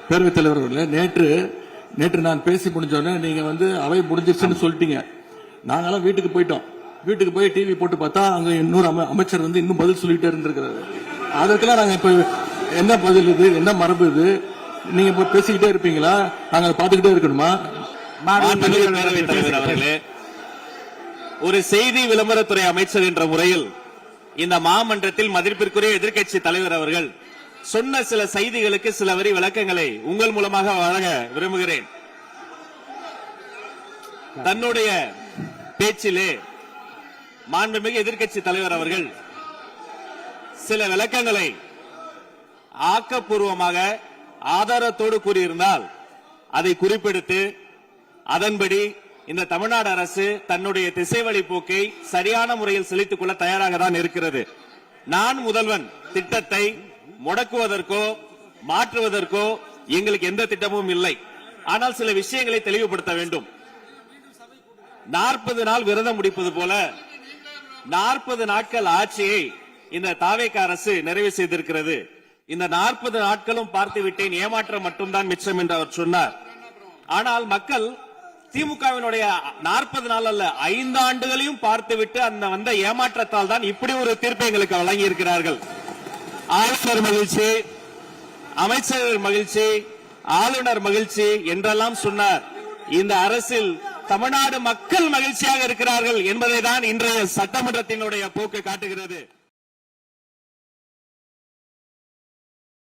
பேரவைத் தலைவர் அவர்களே, நேற்று நான் பேசி முடிஞ்சோடனே நீங்க அவை முடிஞ்சிருச்சுன்னு சொல்லிட்டீங்க. நாங்கெல்லாம் வீட்டுக்கு போயிட்டோம். வீட்டுக்கு போய் டிவி போட்டு பார்த்தா அங்க இன்னொரு அமைச்சர் இன்னும் பதில் சொல்லிட்டே இருந்திருக்கிறாரு. அதற்கெல்லாம் நாங்க இப்ப என்ன பதில் இது, என்ன மரபு இது? நீங்க இப்ப பேசிக்கிட்டே இருப்பீங்களா? நாங்க பாத்துக்கிட்டே இருக்கணுமா? பேரவைத் தலைவர் அவர்களே, ஒரு செய்தி விளம்பரத்துறை அமைச்சர் என்ற முறையில் இந்த மாமன்றத்தில் மதிப்பிற்குரிய எதிர்க்கட்சி தலைவர் அவர்கள் சொன்ன சில செய்திகளுக்கு சில வரி விளக்கங்களை உங்கள் மூலமாக வழங்க விரும்புகிறேன். தன்னுடைய பேச்சிலே மாண்புமிகு எதிர்க்கட்சி தலைவர் அவர்கள் சில விளக்கங்களை ஆக்கப்பூர்வமாக ஆதாரத்தோடு கூறியிருந்தால் அதை குறிப்பெடுத்து அதன்படி இந்த தமிழ்நாடு அரசு தன்னுடைய திசைவழி போக்கை சரியான முறையில் செலுத்திக் கொள்ள தயாராக தான் இருக்கிறது. நான் முதல்வன் திட்டத்தை முடக்குவதற்கோ மாற்றுவதற்கோ எங்களுக்கு எந்த திட்டமும் இல்லை. ஆனால் சில விஷயங்களை தெளிவுபடுத்த வேண்டும். 40 நாள் விரதம் முடிப்பது போல 40 நாட்கள் ஆட்சியை இந்த தாவேக அரசு நிறைவு செய்திருக்கிறது. இந்த 40 நாட்களும் பார்த்து விட்டேன், ஏமாற்றம் மட்டும்தான் மிச்சம் என்று அவர் சொன்னார். ஆனால் மக்கள் திமுகவினுடைய 40 நாள் அல்ல 5 ஆண்டுகளையும் பார்த்துவிட்டு அந்த வந்த ஏமாற்றத்தால் தான் இப்படி ஒரு தீர்ப்பை எங்களுக்கு வழங்கி இருக்கிறார்கள். ஆளுநர் மகிழ்ச்சி, அமைச்சர்கள் மகிழ்ச்சி, ஆளுநர் மகிழ்ச்சி என்றெல்லாம் சொன்னார். இந்த அரசில் தமிழ்நாடு மக்கள் மகிழ்ச்சியாக இருக்கிறார்கள் என்பதை தான் இன்றைய சட்டமன்றத்தினுடைய போக்கு காட்டுகிறது.